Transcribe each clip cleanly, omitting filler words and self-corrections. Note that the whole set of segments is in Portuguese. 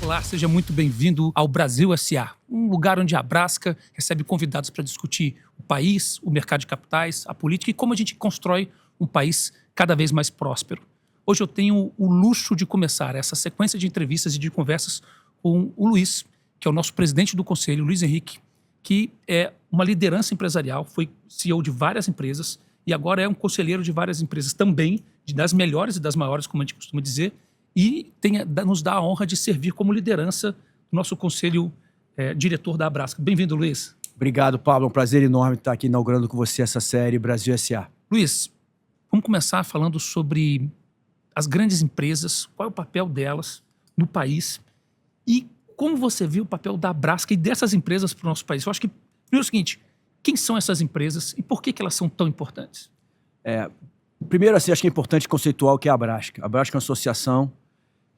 Olá, seja muito bem-vindo ao Brasil S.A., um lugar onde a Abrasca recebe convidados para discutir o país, o mercado de capitais, a política e como a gente constrói um país cada vez mais próspero. Hoje eu tenho o luxo de começar essa sequência de entrevistas e de conversas com o Luiz, que é o nosso presidente do conselho, Luiz Henrique, que é uma liderança empresarial, foi CEO de várias empresas e agora é um conselheiro de várias empresas também, das melhores e das maiores, como a gente costuma dizer, e nos dá a honra de servir como liderança do nosso conselho diretor da Abrasca. Bem-vindo, Luiz. Obrigado, Pablo. É um prazer enorme estar aqui inaugurando com você essa série Brasil S.A. Luiz, vamos começar falando sobre as grandes empresas, qual é o papel delas no país e como você vê o papel da Abrasca e dessas empresas para o nosso país. Eu acho que, primeiro é o seguinte, quem são essas empresas e por que elas são tão importantes? Primeiro, assim, acho que é importante conceituar o que é a Abrasca. A Abrasca é uma associação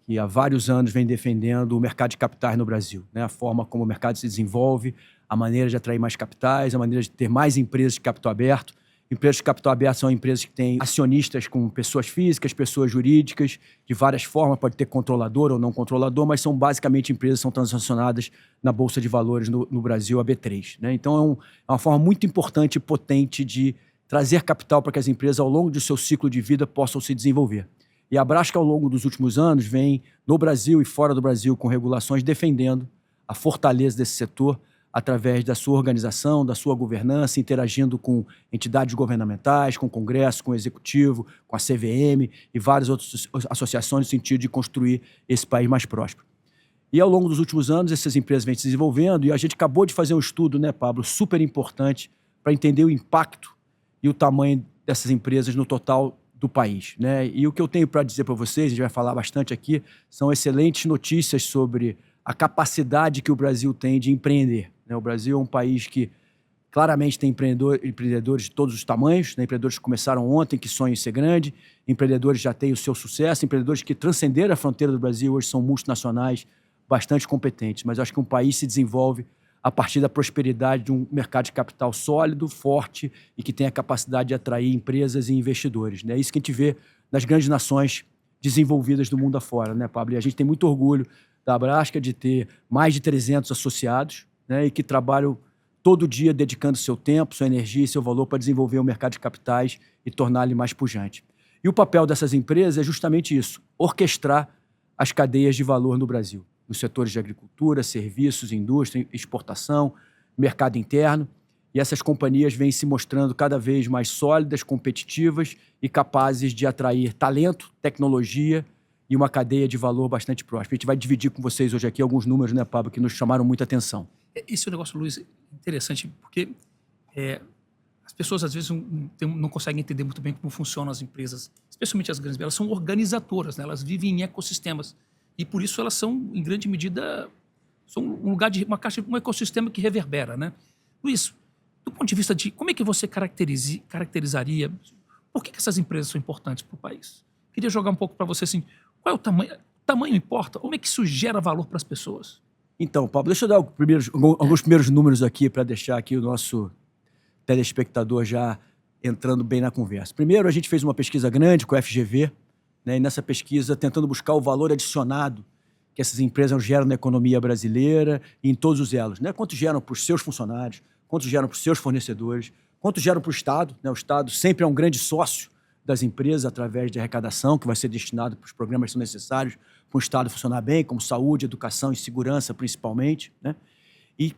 que há vários anos vem defendendo o mercado de capitais no Brasil, né? A forma como o mercado se desenvolve, a maneira de atrair mais capitais, a maneira de ter mais empresas de capital aberto. Empresas de capital aberto são empresas que têm acionistas com pessoas físicas, pessoas jurídicas, de várias formas, pode ter controlador ou não controlador, mas são basicamente empresas que são transacionadas na Bolsa de Valores no Brasil, a B3, né? Então é uma forma muito importante e potente de trazer capital para que as empresas, ao longo do seu ciclo de vida, possam se desenvolver. E a Abrasca, ao longo dos últimos anos, vem no Brasil e fora do Brasil, com regulações, defendendo a fortaleza desse setor através da sua organização, da sua governança, interagindo com entidades governamentais, com o Congresso, com o Executivo, com a CVM e várias outras associações no sentido de construir esse país mais próspero. E ao longo dos últimos anos, essas empresas vêm se desenvolvendo e a gente acabou de fazer um estudo, né, Pablo, super importante para entender o impacto e o tamanho dessas empresas no total do país, né? E o que eu tenho para dizer para vocês, a gente vai falar bastante aqui, são excelentes notícias sobre a capacidade que o Brasil tem de empreender, né? O Brasil é um país que claramente tem empreendedores de todos os tamanhos, né? Empreendedores que começaram ontem, que sonham em ser grande, empreendedores que já têm o seu sucesso, empreendedores que transcenderam a fronteira do Brasil, hoje são multinacionais bastante competentes. Mas eu acho que um país se desenvolve a partir da prosperidade de um mercado de capital sólido, forte e que tem a capacidade de atrair empresas e investidores, né? É isso que a gente vê nas grandes nações desenvolvidas do mundo afora, né, Pablo? E a gente tem muito orgulho da Abrasca de ter mais de 300 associados, né, e que trabalham todo dia dedicando seu tempo, sua energia e seu valor para desenvolver o mercado de capitais e torná-lo mais pujante. E o papel dessas empresas é justamente isso, orquestrar as cadeias de valor no Brasil, nos setores de agricultura, serviços, indústria, exportação, mercado interno. E essas companhias vêm se mostrando cada vez mais sólidas, competitivas e capazes de atrair talento, tecnologia e uma cadeia de valor bastante próspera. A gente vai dividir com vocês hoje aqui alguns números, né, Pablo, que nos chamaram muita atenção. Esse é um negócio, Luiz, interessante, porque as pessoas às vezes não conseguem entender muito bem como funcionam as empresas, especialmente as grandes. Elas são organizadoras, né? Elas vivem em ecossistemas. E por isso elas são, em grande medida, são um ecossistema que reverbera, né? Luiz, do ponto de vista de como é que você caracterizaria, por que essas empresas são importantes para o país? Queria jogar um pouco para você assim, qual é o tamanho? O tamanho importa? Como é que isso gera valor para as pessoas? Então, Pablo, deixa eu dar alguns primeiros números aqui para deixar aqui o nosso telespectador já entrando bem na conversa. Primeiro, a gente fez uma pesquisa grande com a FGV, né, e nessa pesquisa tentando buscar o valor adicionado que essas empresas geram na economia brasileira e em todos os elos, né? Quanto geram para os seus funcionários, quanto geram para os seus fornecedores, quanto geram para o Estado, né? O Estado sempre é um grande sócio das empresas através de arrecadação que vai ser destinado para os programas que são necessários para o Estado funcionar bem, como saúde, educação e segurança principalmente, né? E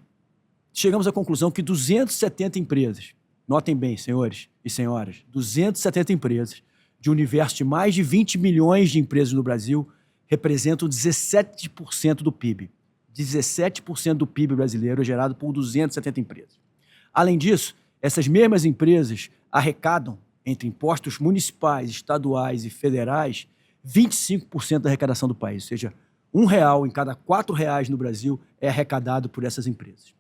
chegamos à conclusão que 270 empresas, notem bem, senhores e senhoras, 270 empresas de um universo de mais de 20 milhões de empresas no Brasil, representam 17% do PIB. 17% do PIB brasileiro é gerado por 270 empresas. Além disso, essas mesmas empresas arrecadam, entre impostos municipais, estaduais e federais, 25% da arrecadação do país. Ou seja, R$1 em cada R$4 no Brasil é arrecadado por essas empresas.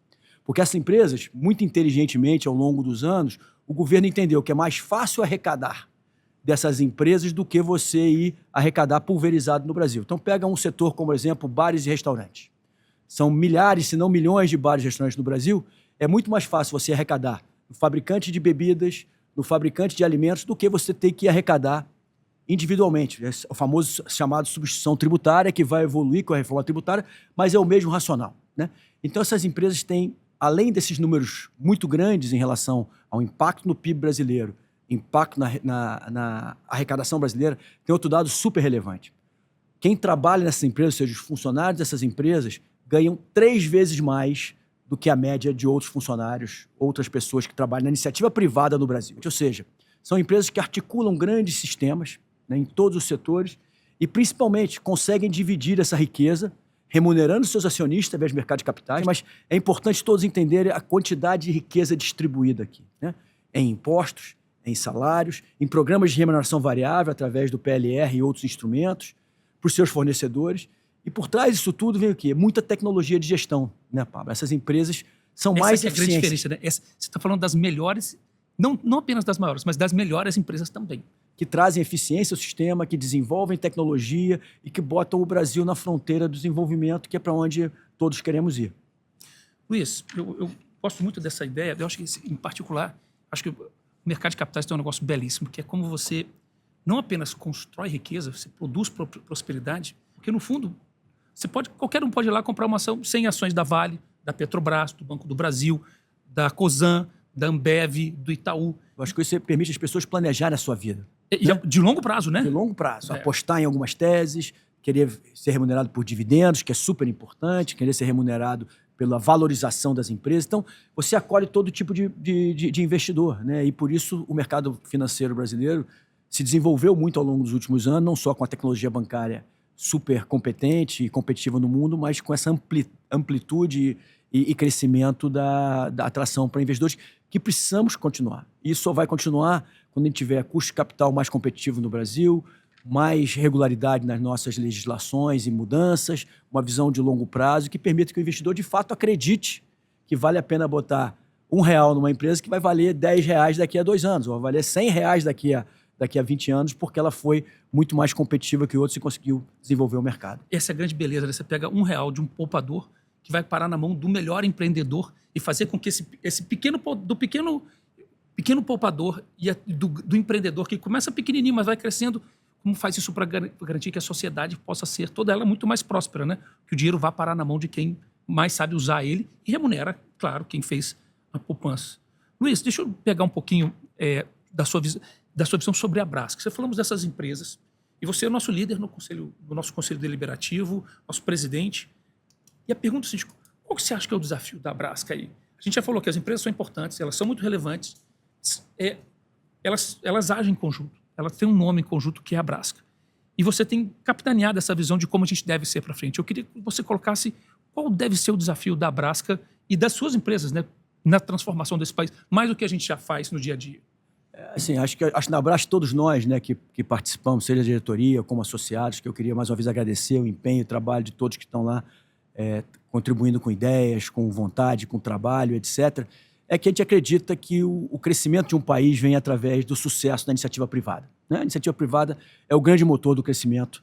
Porque essas empresas, muito inteligentemente, ao longo dos anos, o governo entendeu que é mais fácil arrecadar dessas empresas do que você ir arrecadar pulverizado no Brasil. Então pega um setor como, por exemplo, bares e restaurantes. São milhares, se não milhões de bares e restaurantes no Brasil. É muito mais fácil você arrecadar no fabricante de bebidas, no fabricante de alimentos, do que você ter que arrecadar individualmente. É o famoso chamado substituição tributária, que vai evoluir com a reforma tributária, mas é o mesmo racional, né? Então, essas empresas têm, além desses números muito grandes em relação ao impacto no PIB brasileiro, impacto na arrecadação brasileira, tem outro dado super relevante. Quem trabalha nessas empresas, ou seja, os funcionários dessas empresas, ganham 3 vezes mais do que a média de outros funcionários, outras pessoas que trabalham na iniciativa privada no Brasil. Ou seja, são empresas que articulam grandes sistemas, né, em todos os setores e, principalmente, conseguem dividir essa riqueza, remunerando seus acionistas através do mercado de capitais. Mas é importante todos entenderem a quantidade de riqueza distribuída aqui, né? Em impostos, em salários, em programas de remuneração variável através do PLR e outros instrumentos, para os seus fornecedores. E por trás disso tudo vem o quê? Muita tecnologia de gestão, né, Pablo? Essas empresas são mais eficientes. Essa é a grande diferença, né? Você está falando das melhores, não apenas das maiores, mas das melhores empresas também. Que trazem eficiência ao sistema, que desenvolvem tecnologia e que botam o Brasil na fronteira do desenvolvimento, que é para onde todos queremos ir. Luiz, eu gosto muito dessa ideia. Eu acho que, em particular, acho que o mercado de capitais tem um negócio belíssimo, que é como você não apenas constrói riqueza, você produz prosperidade, porque, no fundo, qualquer um pode ir lá comprar uma ação, 100 ações da Vale, da Petrobras, do Banco do Brasil, da Cosan, da Ambev, do Itaú. Eu acho que isso permite às pessoas planejarem a sua vida. Né? De longo prazo, né? De longo prazo. Apostar em algumas teses, querer ser remunerado por dividendos, que é super importante, querer ser remunerado pela valorização das empresas. Então, você acolhe todo tipo de investidor, né? E por isso o mercado financeiro brasileiro se desenvolveu muito ao longo dos últimos anos, não só com a tecnologia bancária super competente e competitiva no mundo, mas com essa amplitude e crescimento da atração para investidores que precisamos continuar. Isso só vai continuar quando a gente tiver custo de capital mais competitivo no Brasil, mais regularidade nas nossas legislações e mudanças, uma visão de longo prazo que permita que o investidor de fato acredite que vale a pena botar R$1 numa empresa que vai valer R$10 daqui a 2 anos, ou vai valer R$100 daqui a 20 anos, porque ela foi muito mais competitiva que outros e conseguiu desenvolver o mercado. Essa é a grande beleza, né? Você pega R$1 de um poupador que vai parar na mão do melhor empreendedor e fazer com que esse pequeno poupador e do empreendedor que começa pequenininho, mas vai crescendo, como faz isso para garantir que a sociedade possa ser toda ela muito mais próspera, né? Que o dinheiro vá parar na mão de quem mais sabe usar ele e remunera, claro, quem fez a poupança. Luiz, deixa eu pegar um pouquinho da sua visão sobre a Braskem. Você falamos dessas empresas e você é o nosso líder no nosso conselho deliberativo, nosso presidente. E a pergunta é a seguinte: qual que você acha que é o desafio da Braskem aí? A gente já falou que as empresas são importantes, elas são muito relevantes, elas agem em conjunto, elas têm um nome em conjunto que é a Braskem. E você tem capitaneado essa visão de como a gente deve ser para frente. Eu queria que você colocasse qual deve ser o desafio da Braskem e das suas empresas, né, na transformação desse país, mais do que a gente já faz no dia a dia. Assim, acho que na Braskem todos nós, né, que participamos, seja a diretoria, como associados, que eu queria mais uma vez agradecer o empenho, o trabalho de todos que estão lá, contribuindo com ideias, com vontade, com trabalho, etc., é que a gente acredita que o crescimento de um país vem através do sucesso da iniciativa privada, né? A iniciativa privada é o grande motor do crescimento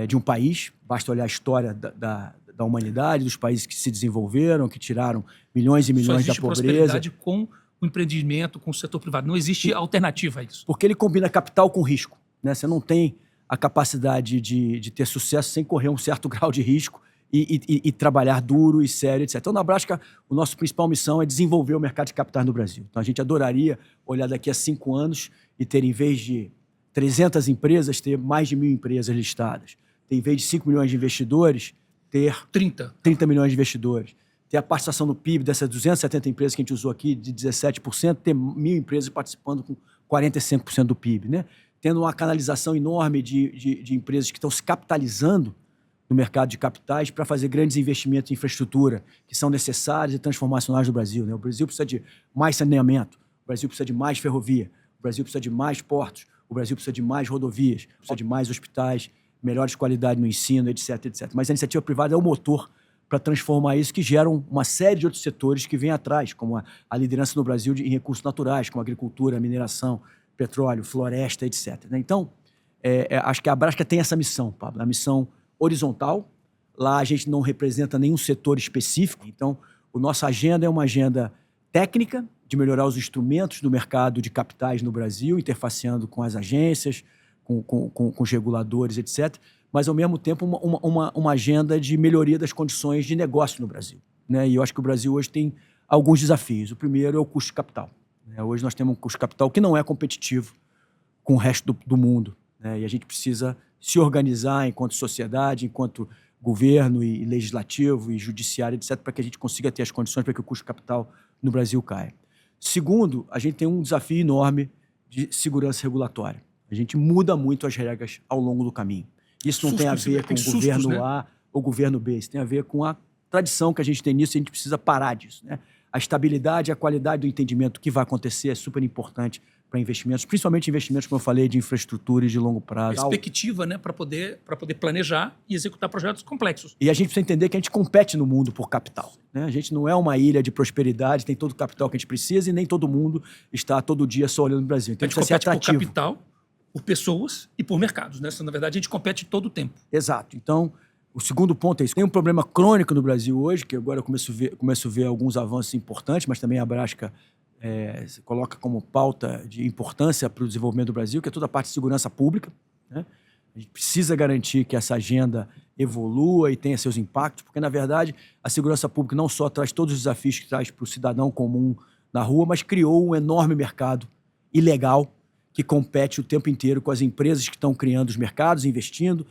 de um país. Basta olhar a história da humanidade, dos países que se desenvolveram, que tiraram milhões e milhões da pobreza. Prosperidade com o empreendimento, com o setor privado. Não existe alternativa a isso. Porque ele combina capital com risco, né? Você não tem a capacidade de ter sucesso sem correr um certo grau de risco e trabalhar duro e sério, etc. Então, na Braskem, a nossa principal missão é desenvolver o mercado de capitais no Brasil. Então, a gente adoraria olhar daqui a 5 anos e ter, em vez de 300 empresas, ter mais de 1.000 empresas listadas. Ter, em vez de 5 milhões de investidores, ter 30 milhões de investidores. Ter a participação no PIB dessas 270 empresas que a gente usou aqui, de 17%, ter 1.000 empresas participando com 45% do PIB, né? Tendo uma canalização enorme de empresas que estão se capitalizando no mercado de capitais para fazer grandes investimentos em infraestrutura que são necessários e transformacionais do Brasil, né? O Brasil precisa de mais saneamento, o Brasil precisa de mais ferrovia, o Brasil precisa de mais portos, o Brasil precisa de mais rodovias, precisa de mais hospitais, melhores qualidade no ensino, etc, etc. Mas a iniciativa privada é o motor para transformar isso, que geram uma série de outros setores que vêm atrás, como a liderança no Brasil em recursos naturais, como agricultura, mineração, petróleo, floresta, etc. Então, acho que a Braskem tem essa missão, Pablo, a missão horizontal. Lá a gente não representa nenhum setor específico, então a nossa agenda é uma agenda técnica de melhorar os instrumentos do mercado de capitais no Brasil, interfaceando com as agências, com os reguladores, etc., mas, ao mesmo tempo, uma agenda de melhoria das condições de negócio no Brasil, né? E eu acho que o Brasil hoje tem alguns desafios. O primeiro é o custo de capital, né? Hoje nós temos um custo de capital que não é competitivo com o resto do mundo, né? E a gente precisa se organizar enquanto sociedade, enquanto governo e legislativo e judiciário, etc., para que a gente consiga ter as condições para que o custo de capital no Brasil caia. Segundo, a gente tem um desafio enorme de segurança regulatória. A gente muda muito as regras ao longo do caminho. Isso não tem a ver com o governo A ou governo B, isso tem a ver com a tradição que a gente tem nisso e a gente precisa parar disso, né? A estabilidade e a qualidade do entendimento que vai acontecer é super importante para investimentos, principalmente investimentos, como eu falei, de infraestrutura e de longo prazo. Perspectiva, né, para poder planejar e executar projetos complexos. E a gente precisa entender que a gente compete no mundo por capital, né? A gente não é uma ilha de prosperidade, tem todo o capital que a gente precisa e nem todo mundo está todo dia só olhando no Brasil. Então a gente compete por capital, por pessoas e por mercados, né? Na verdade, a gente compete todo o tempo. Exato. Então, o segundo ponto é isso. Tem um problema crônico no Brasil hoje, que agora eu começo a ver alguns avanços importantes, mas também a Brasca se coloca como pauta de importância para o desenvolvimento do Brasil, que é toda a parte de segurança pública, né? A gente precisa garantir que essa agenda evolua e tenha seus impactos, porque, na verdade, a segurança pública não só traz todos os desafios que traz para o cidadão comum na rua, mas criou um enorme mercado ilegal que compete o tempo inteiro com as empresas que estão criando os mercados, investindo,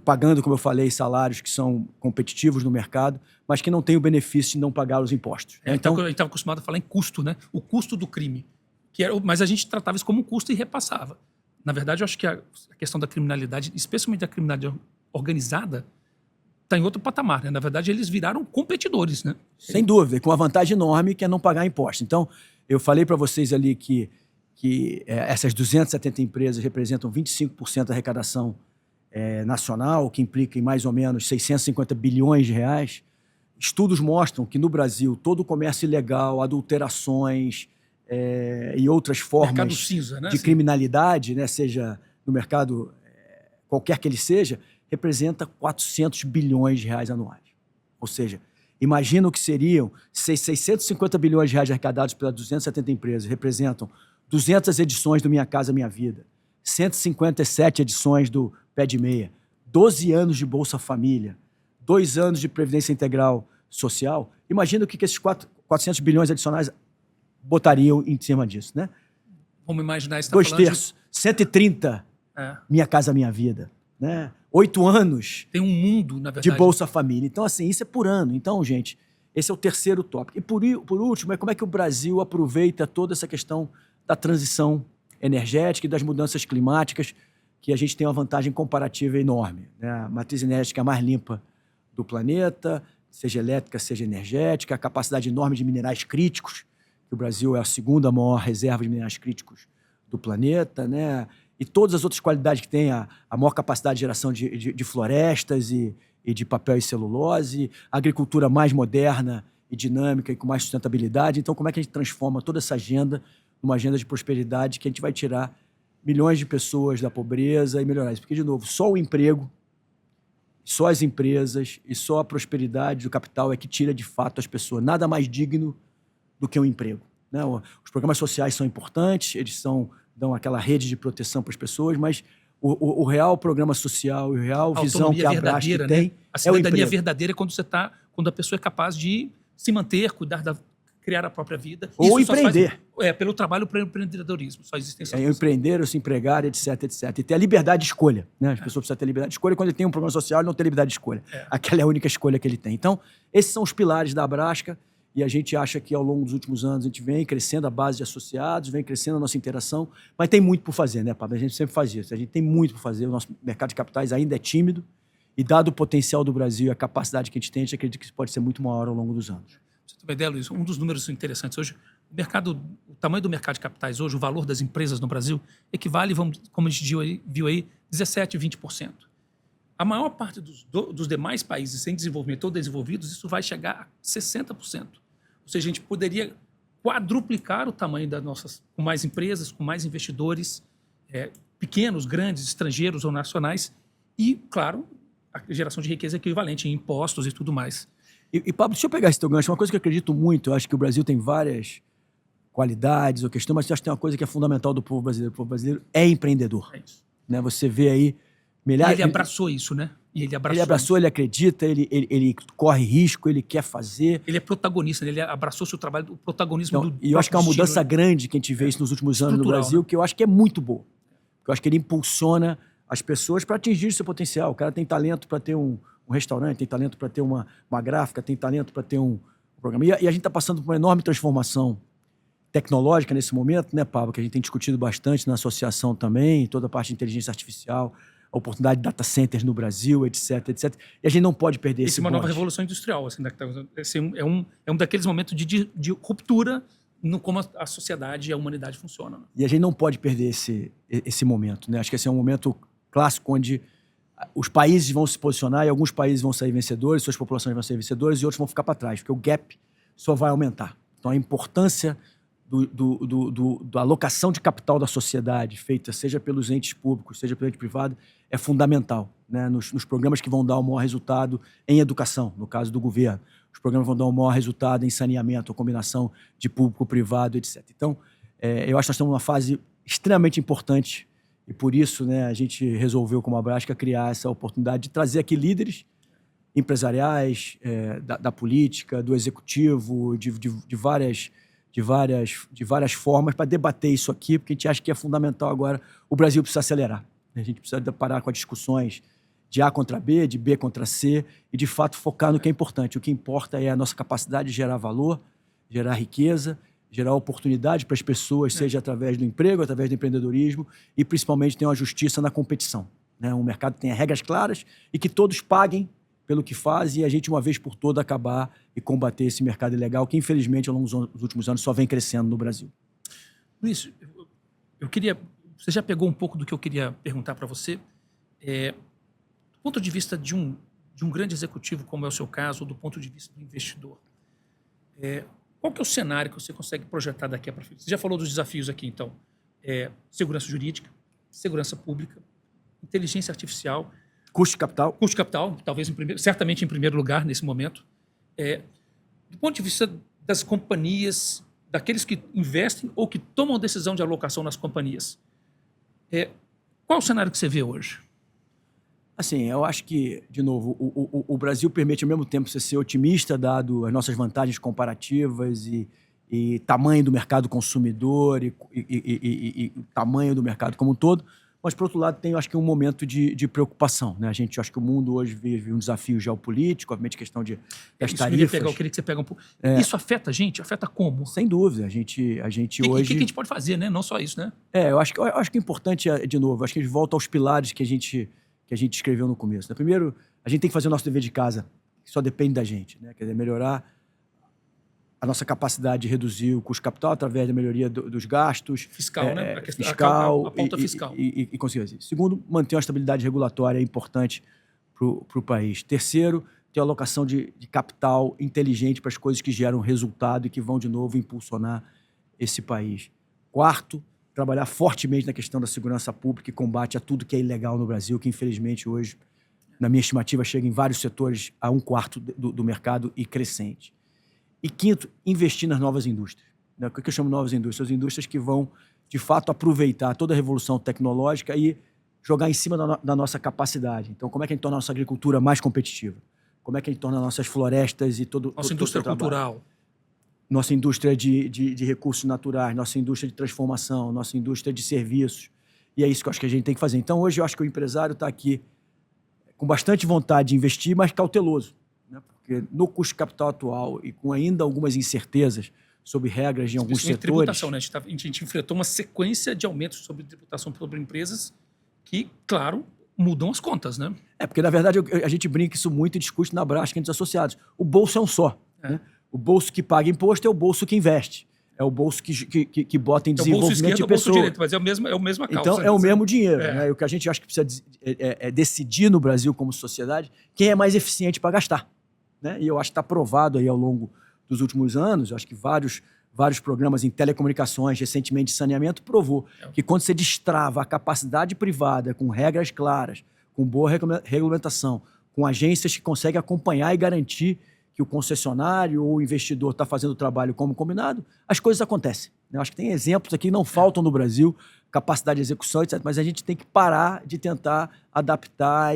pagando, como eu falei, salários que são competitivos no mercado, mas que não têm o benefício de não pagar os impostos. Então, a gente estava acostumado a falar em custo, né? O custo do crime. Mas a gente tratava isso como um custo e repassava. Na verdade, eu acho que a questão da criminalidade, especialmente da criminalidade organizada, está em outro patamar, né? Na verdade, eles viraram competidores, né? Sem dúvida, com uma vantagem enorme que é não pagar impostos. Então, eu falei para vocês ali que essas 270 empresas representam 25% da arrecadação nacional, o que implica em mais ou menos 650 bilhões de reais. Estudos mostram que no Brasil todo o comércio ilegal, adulterações e outras formas cinza, né? de criminalidade, né, seja no mercado qualquer que ele seja, representa 400 bilhões de reais anuais. Ou seja, imagina o que seriam 650 bilhões de reais arrecadados pelas 270 empresas, representam 200 edições do Minha Casa Minha Vida, 157 edições do Pé de Meia, 12 anos de Bolsa Família, 2 anos de Previdência Integral Social. Imagina o que esses 400 bilhões adicionais botariam em cima disso, né? Vamos imaginar isso. 2/3, 130 Minha Casa Minha Vida, né? 8 anos tem um mundo, na verdade, de Bolsa Família. Então, assim, isso é por ano. Então, gente, esse é o terceiro tópico. E por último, é como é que o Brasil aproveita toda essa questão da transição energética e das mudanças climáticas, que a gente tem uma vantagem comparativa enorme, né? A matriz energética mais limpa do planeta, seja elétrica, seja energética, a capacidade enorme de minerais críticos, que o Brasil é a segunda maior reserva de minerais críticos do planeta, né? E todas as outras qualidades que tem, a maior capacidade de geração de florestas e de papel e celulose, a agricultura mais moderna e dinâmica e com mais sustentabilidade. Então, como é que a gente transforma toda essa agenda numa agenda de prosperidade que a gente vai tirar milhões de pessoas da pobreza e melhorar isso? Porque, de novo, só o emprego, só as empresas e só a prosperidade do capital é que tira, de fato, as pessoas. Nada mais digno do que um emprego, né? Os programas sociais são importantes, eles dão aquela rede de proteção para as pessoas, mas o real programa social e a real visão que a Brasca tem, né? A cidadania verdadeira é quando a pessoa é capaz de se manter, criar a própria vida. Ou empreender. Pelo trabalho, pelo empreendedorismo. Só existem essas coisas. Empreender, ou se empregar, etc, etc. E ter a liberdade de escolha, né? As pessoas precisam ter liberdade de escolha. Quando ele tem um programa social, ele não tem liberdade de escolha. Aquela é a única escolha que ele tem. Então, esses são os pilares da Brasca. E a gente acha que ao longo dos últimos anos a gente vem crescendo a base de associados, vem crescendo a nossa interação, mas tem muito por fazer, né, Pablo? A gente sempre faz isso, a gente tem muito por fazer, o nosso mercado de capitais ainda é tímido e dado o potencial do Brasil e a capacidade que a gente acredita que isso pode ser muito maior ao longo dos anos. Você tem uma ideia, Luiz? Um dos números interessantes hoje, o tamanho do mercado de capitais hoje, o valor das empresas no Brasil, equivale, como a gente viu aí, 17%, 20%. A maior parte dos demais países sem desenvolvimento ou desenvolvidos, isso vai chegar a 60%. Ou seja, a gente poderia quadruplicar o tamanho das nossas, com mais empresas, com mais investidores, pequenos, grandes, estrangeiros ou nacionais, e, claro, a geração de riqueza equivalente em impostos e tudo mais. E Pablo, deixa eu pegar esse teu gancho. Uma coisa que eu acredito muito, eu acho que o Brasil tem várias qualidades ou questões, mas eu acho que tem uma coisa que é fundamental do povo brasileiro. O povo brasileiro é empreendedor. É isso. né? Você vê aí E milhares... ele abraçou isso, né? E ele abraçou, ele acredita, ele corre risco, ele quer fazer. Ele é protagonista, né? Ele abraçou seu trabalho, o protagonismo Então, do e eu acho que é uma próprio mudança destino, grande que a gente vê isso nos últimos anos no estrutural, Brasil, né? que eu acho que é muito boa. Eu acho que ele impulsiona as pessoas para atingir seu potencial. O cara tem talento para ter um restaurante, tem talento para ter uma gráfica, tem talento para ter um programa. E a gente está passando por uma enorme transformação tecnológica nesse momento, né, Pablo? Que a gente tem discutido bastante na associação também, toda a parte de inteligência artificial, a oportunidade de data centers no Brasil, etc, etc. E a gente não pode perder esse Essa é uma nova bonde. revolução industrial. Assim, né? É um daqueles momentos de ruptura no como a sociedade e a humanidade funcionam. Né? E a gente não pode perder esse momento, né? Acho que esse é um momento clássico onde os países vão se posicionar e alguns países vão sair vencedores, suas populações vão sair vencedores e outros vão ficar para trás, porque o gap só vai aumentar. Então a importância da alocação de capital da sociedade, feita seja pelos entes públicos, seja pelo ente privado, é fundamental, né? Nos programas que vão dar o maior resultado em educação, no caso do governo. Os programas vão dar o maior resultado em saneamento, a combinação de público-privado, etc. Então, eu acho que nós estamos numa fase extremamente importante e por isso, né, a gente resolveu, como a Abrasca, criar essa oportunidade de trazer aqui líderes empresariais, da política, do executivo, de várias formas para debater isso aqui, porque a gente acha que é fundamental agora. O Brasil precisa acelerar. A gente precisa parar com as discussões de A contra B, de B contra C, e de fato focar no que é importante. O que importa é a nossa capacidade de gerar valor, gerar riqueza, gerar oportunidade para as pessoas, seja através do emprego, através do empreendedorismo, e principalmente ter uma justiça na competição, né? Um mercado que tenha regras claras e que todos paguem pelo que faz e a gente, uma vez por todas, acabar e combater esse mercado ilegal que, infelizmente, ao longo dos últimos anos, só vem crescendo no Brasil. Luiz, eu queria... Você já pegou um pouco do que eu queria perguntar para você. Do ponto de vista de um grande executivo, como é o seu caso, ou do ponto de vista do investidor, qual que é o cenário que você consegue projetar daqui para frente? Você já falou dos desafios aqui, então. Segurança jurídica, segurança pública, inteligência artificial... Custo de capital? Custo de capital, talvez certamente em primeiro lugar nesse momento. Do ponto de vista das companhias, daqueles que investem ou que tomam a decisão de alocação nas companhias, qual é o cenário que você vê hoje? Assim, eu acho que, de novo, o Brasil permite ao mesmo tempo você ser otimista, dado as nossas vantagens comparativas e tamanho do mercado consumidor e tamanho do mercado como um todo. Mas, por outro lado, tem, acho que, um momento de preocupação, né? Acho que o mundo hoje vive um desafio geopolítico, obviamente, questão das tarifas. Eu queria que você pegue um pouco. Isso afeta a gente? Afeta como? Sem dúvida. A gente hoje... O que a gente pode fazer, né? Não só isso, né? Eu acho que o importante é, de novo, acho que a gente volta aos pilares que a gente escreveu no começo, né? Primeiro, a gente tem que fazer o nosso dever de casa, que só depende da gente, né? Quer dizer, melhorar a nossa capacidade de reduzir o custo de capital através da melhoria dos gastos. Fiscal, né? A pauta fiscal. E conseguir fazer isso. Segundo, manter uma estabilidade regulatória é importante para o país. Terceiro, ter uma alocação de capital inteligente para as coisas que geram resultado e que vão, de novo, impulsionar esse país. Quarto, trabalhar fortemente na questão da segurança pública e combate a tudo que é ilegal no Brasil, que, infelizmente, hoje, na minha estimativa, chega em vários setores a 1/4 do mercado e crescente. E quinto, investir nas novas indústrias. O que eu chamo de novas indústrias? As indústrias que vão, de fato, aproveitar toda a revolução tecnológica e jogar em cima da nossa capacidade. Então, como é que a gente torna a nossa agricultura mais competitiva? Como é que a gente torna nossas florestas e todo... Nossa indústria cultural. Nossa indústria de recursos naturais, nossa indústria de transformação, nossa indústria de serviços. E é isso que eu acho que a gente tem que fazer. Então, hoje, eu acho que o empresário está aqui com bastante vontade de investir, mas cauteloso, né? Porque no custo de capital atual e com ainda algumas incertezas sobre regras de alguns setores... Tributação, né? A gente enfrentou uma sequência de aumentos sobre tributação sobre empresas que, claro, mudam as contas, né? Porque, na verdade, a gente brinca isso muito e discute na Abrasca entre os associados. O bolso é um só, né? O bolso que paga imposto é o bolso que investe. É o bolso que bota em desenvolvimento de pessoas. É o bolso direito, mas é a mesma causa. Então, é o mesmo dinheiro. Né? E o que a gente acha que precisa decidir no Brasil como sociedade quem é mais eficiente para gastar. Né? E eu acho que está provado aí ao longo dos últimos anos, eu acho que vários programas em telecomunicações, recentemente de saneamento, provou que quando você destrava a capacidade privada com regras claras, com boa regulamentação, com agências que conseguem acompanhar e garantir que o concessionário ou o investidor está fazendo o trabalho como combinado, as coisas acontecem. Eu acho que tem exemplos aqui que não faltam no Brasil capacidade de execução, etc. Mas a gente tem que parar de tentar adaptar,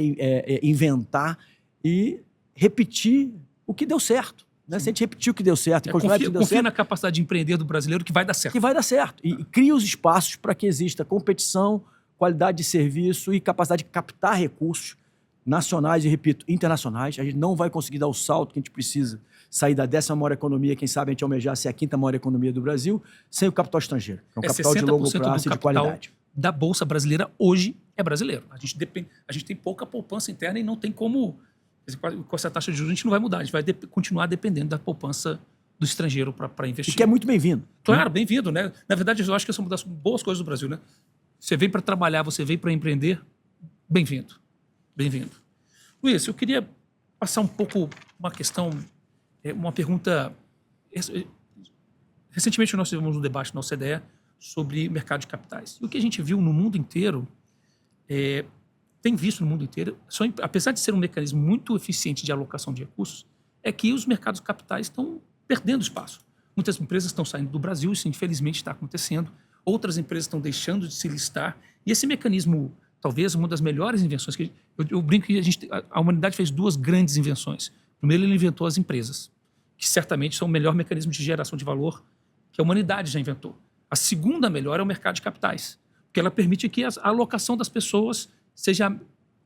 inventar e repetir o que deu certo. Né? Se a gente repetir o que deu certo e continuar que deu confia certo, na capacidade de empreender do brasileiro que vai dar certo. que vai dar certo. E cria os espaços para que exista competição, qualidade de serviço e capacidade de captar recursos nacionais e, repito, internacionais. A gente não vai conseguir dar o salto que a gente precisa, sair da 10ª maior economia, quem sabe a gente almejar ser a 5ª maior economia do Brasil, sem o capital estrangeiro. Que é um capital de longo prazo e de qualidade. Da Bolsa Brasileira hoje é brasileiro. A gente tem pouca poupança interna e não tem como... Com essa taxa de juros a gente não vai mudar, a gente vai continuar dependendo da poupança do estrangeiro para investir. E que é muito bem-vindo. Claro, bem-vindo, né? Na verdade, eu acho que essa é uma das boas coisas do Brasil, né? Você vem para trabalhar, você vem para empreender, bem-vindo. Bem-vindo. Luiz, eu queria passar um pouco uma questão, uma pergunta. Recentemente nós tivemos um debate na OCDE sobre mercado de capitais. E o que a gente viu no mundo inteiro, tem visto no mundo inteiro, apesar de ser um mecanismo muito eficiente de alocação de recursos, é que os mercados de capitais estão perdendo espaço. Muitas empresas estão saindo do Brasil, isso infelizmente está acontecendo. Outras empresas estão deixando de se listar. E esse mecanismo, talvez uma das melhores invenções, que eu brinco que a humanidade fez 2 grandes invenções. Primeiro, ele inventou as empresas, que certamente são o melhor mecanismo de geração de valor que a humanidade já inventou. A segunda melhor é o mercado de capitais, porque ela permite que a alocação das pessoas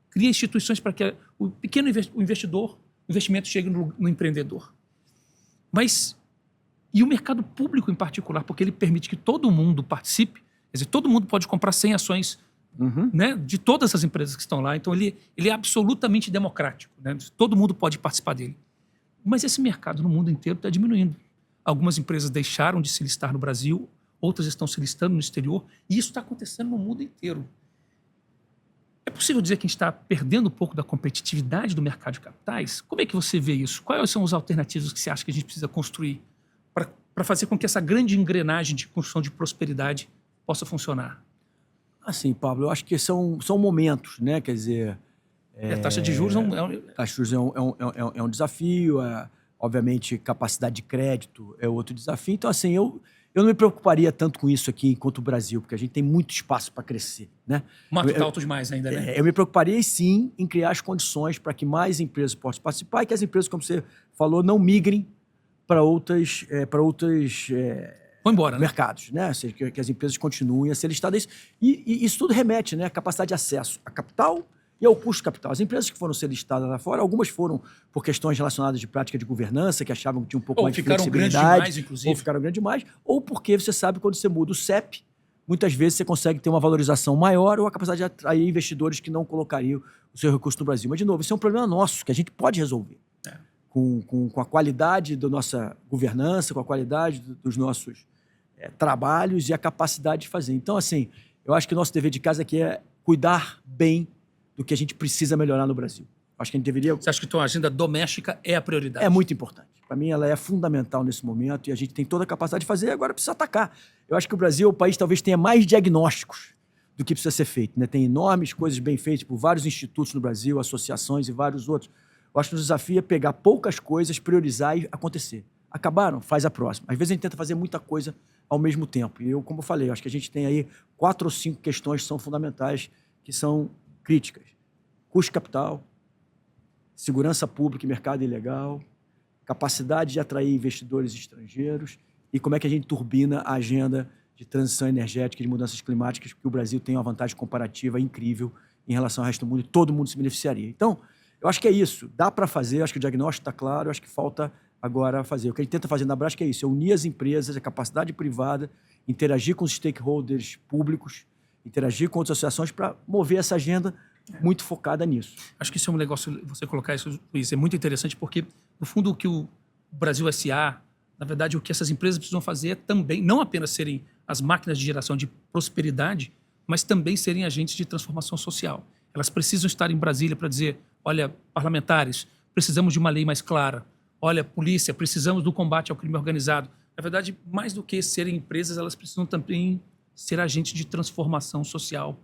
cria instituições para que o pequeno investidor, o investimento chegue no empreendedor. E o mercado público em particular, porque ele permite que todo mundo participe, quer dizer, todo mundo pode comprar 100 ações né, de todas as empresas que estão lá. Então, ele é absolutamente democrático. Né? Todo mundo pode participar dele. Mas esse mercado no mundo inteiro está diminuindo. Algumas empresas deixaram de se listar no Brasil, outras estão se listando no exterior, e isso está acontecendo no mundo inteiro. É possível dizer que a gente está perdendo um pouco da competitividade do mercado de capitais? Como é que você vê isso? Quais são as alternativas que você acha que a gente precisa construir para fazer com que essa grande engrenagem de construção de prosperidade possa funcionar? Assim, Pablo, eu acho que são momentos, né? Quer dizer... A taxa de juros taxa de juros é um desafio, obviamente capacidade de crédito é outro desafio. Então, assim, eu não me preocuparia tanto com isso aqui enquanto o Brasil, porque a gente tem muito espaço para crescer, né? O mato está alto demais ainda, né? Eu me preocuparia, sim, em criar as condições para que mais empresas possam participar e que as empresas, como você falou, não migrem para outros mercados, né? Ou seja, que as empresas continuem a ser listadas. E isso tudo remete, né, à capacidade de acesso a capital e ao custo de capital. As empresas que foram ser listadas lá fora, algumas foram por questões relacionadas de prática de governança, que achavam que tinha um pouco mais de flexibilidade. Ou ficaram grandes demais, inclusive. Ou ficaram grandes demais. Ou porque você sabe, quando você muda o CEP, muitas vezes você consegue ter uma valorização maior ou a capacidade de atrair investidores que não colocariam o seu recurso no Brasil. Mas, de novo, isso é um problema nosso, que a gente pode resolver. Com a qualidade da nossa governança, com a qualidade dos nossos trabalhos e a capacidade de fazer. Então, assim, eu acho que o nosso dever de casa aqui é cuidar bem do que a gente precisa melhorar no Brasil. Acho que a gente deveria... Você acha que então a agenda doméstica é a prioridade? É muito importante. Para mim, ela é fundamental nesse momento e a gente tem toda a capacidade de fazer, agora precisa atacar. Eu acho que o Brasil é o país que talvez tenha mais diagnósticos do que precisa ser feito. Né? Tem enormes coisas bem feitas por vários institutos no Brasil, associações e vários outros. Eu acho que o desafio é pegar poucas coisas, priorizar e acontecer. Acabaram? Faz a próxima. Às vezes a gente tenta fazer muita coisa ao mesmo tempo. E eu, como eu falei, acho que a gente tem aí 4 ou 5 questões que são fundamentais, que são críticas. Custo de capital, segurança pública e mercado ilegal, capacidade de atrair investidores estrangeiros e como é que a gente turbina a agenda de transição energética e de mudanças climáticas, porque o Brasil tem uma vantagem comparativa incrível em relação ao resto do mundo e todo mundo se beneficiaria. Então, eu acho que é isso. Dá para fazer, acho que o diagnóstico está claro, acho que falta agora fazer. O que a gente tenta fazer na Braskem é isso, é unir as empresas, a capacidade privada, interagir com os stakeholders públicos, interagir com outras associações para mover essa agenda muito focada nisso. Acho que isso é um negócio, você colocar isso, Luiz, é muito interessante porque, no fundo, o que o Brasil S.A., na verdade, o que essas empresas precisam fazer é também, não apenas serem as máquinas de geração de prosperidade, mas também serem agentes de transformação social. Elas precisam estar em Brasília para dizer, olha, parlamentares, precisamos de uma lei mais clara. Olha, polícia, precisamos do combate ao crime organizado. Na verdade, mais do que serem empresas, elas precisam também ser agentes de transformação social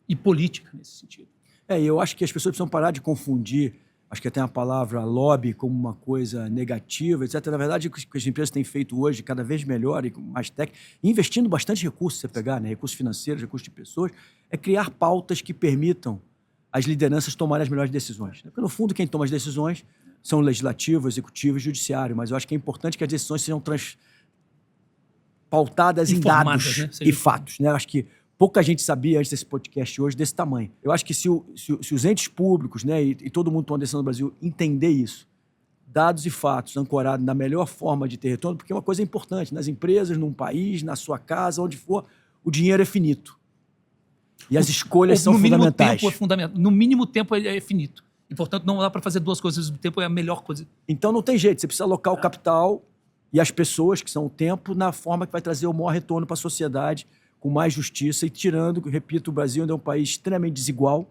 e política nesse sentido. Eu acho que as pessoas precisam parar de confundir Acho que até a palavra lobby como uma coisa negativa, etc. Na verdade, o que as empresas têm feito hoje, cada vez melhor e com mais técnica, investindo bastante recursos, se você pegar, né, recursos financeiros, recursos de pessoas, é criar pautas que permitam as lideranças tomarem as melhores decisões. Porque, no fundo, quem toma as decisões são o legislativo, o executivo e o judiciário, mas eu acho que é importante que as decisões sejam pautadas em dados, né? E fatos. Né? Eu acho que pouca gente sabia antes desse podcast hoje desse tamanho. Eu acho que se os entes públicos, né, e todo mundo toma decisão no Brasil entender isso, dados e fatos ancorados na melhor forma de ter retorno, porque uma coisa é importante, nas empresas, num país, na sua casa, onde for, o dinheiro é finito. E as escolhas são fundamentais. No mínimo tempo é finito. E, portanto, não dá para fazer duas coisas ao mesmo tempo, é a melhor coisa. Então não tem jeito, você precisa alocar o capital e as pessoas, que são o tempo, na forma que vai trazer o maior retorno para a sociedade, com mais justiça e tirando, repito, o Brasil ainda é um país extremamente desigual,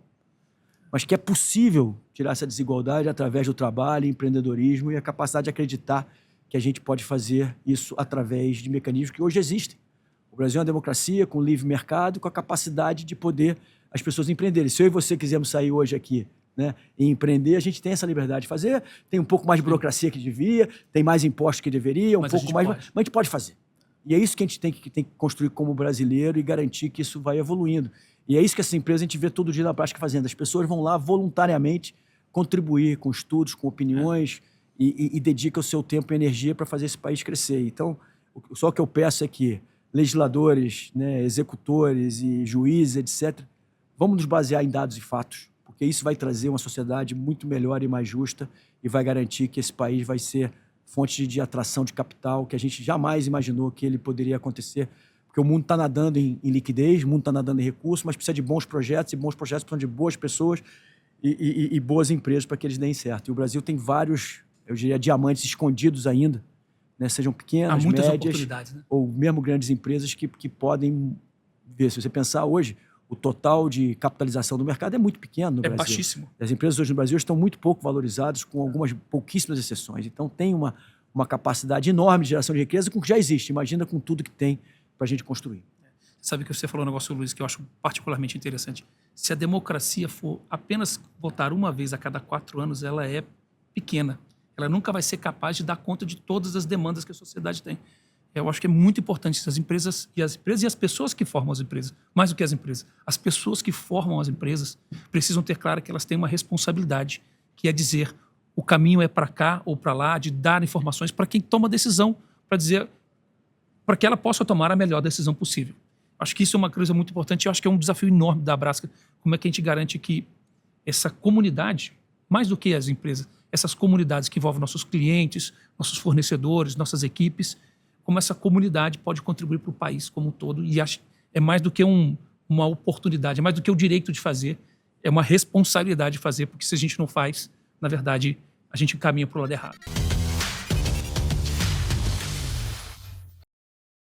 mas que é possível tirar essa desigualdade através do trabalho, empreendedorismo e a capacidade de acreditar que a gente pode fazer isso através de mecanismos que hoje existem. O Brasil é uma democracia com livre mercado, com a capacidade de poder as pessoas empreenderem. Se eu e você quisermos sair hoje aqui, né, e empreender, a gente tem essa liberdade de fazer, tem um pouco mais de burocracia que devia, tem mais impostos que deveria, mas a gente pode fazer. E é isso que a gente tem que construir como brasileiro e garantir que isso vai evoluindo. E é isso que essa empresa a gente vê todo dia na prática fazendo. As pessoas vão lá voluntariamente contribuir com estudos, com opiniões e dedicam o seu tempo e energia para fazer esse país crescer. Então, só o que eu peço é que legisladores, né, executores e juízes, etc., vamos nos basear em dados e fatos, porque isso vai trazer uma sociedade muito melhor e mais justa e vai garantir que esse país vai ser fonte de atração de capital que a gente jamais imaginou que ele poderia acontecer, porque o mundo está nadando em liquidez, o mundo está nadando em recursos, mas precisa de bons projetos, e bons projetos precisam de boas pessoas e boas empresas para que eles deem certo. E o Brasil tem vários, eu diria, diamantes escondidos ainda, né? Sejam pequenas, médias, né? Ou mesmo grandes empresas que podem ver. Se você pensar hoje, o total de capitalização do mercado é muito pequeno no Brasil. É baixíssimo. As empresas hoje no Brasil estão muito pouco valorizadas, com algumas pouquíssimas exceções. Então, tem uma capacidade enorme de geração de riqueza com o que já existe. Imagina com tudo que tem para a gente construir. Sabe que você falou um negócio, Luiz, que eu acho particularmente interessante. Se a democracia for apenas votar uma vez a cada 4 anos, ela é pequena. Ela nunca vai ser capaz de dar conta de todas as demandas que a sociedade tem. Eu acho que é muito importante as empresas e as pessoas que formam as empresas, mais do que as empresas, as pessoas que formam as empresas precisam ter claro que elas têm uma responsabilidade, que é dizer o caminho é para cá ou para lá, de dar informações para quem toma a decisão, para que ela possa tomar a melhor decisão possível. Acho que isso é uma coisa muito importante. Eu acho que é um desafio enorme da Abrasca. Como é que a gente garante que essa comunidade, mais do que as empresas, essas comunidades que envolvem nossos clientes, nossos fornecedores, nossas equipes, como essa comunidade pode contribuir para o país como um todo. E acho é mais do que uma oportunidade, é mais do que o direito de fazer, é uma responsabilidade de fazer, porque se a gente não faz, na verdade, a gente caminha para o lado errado.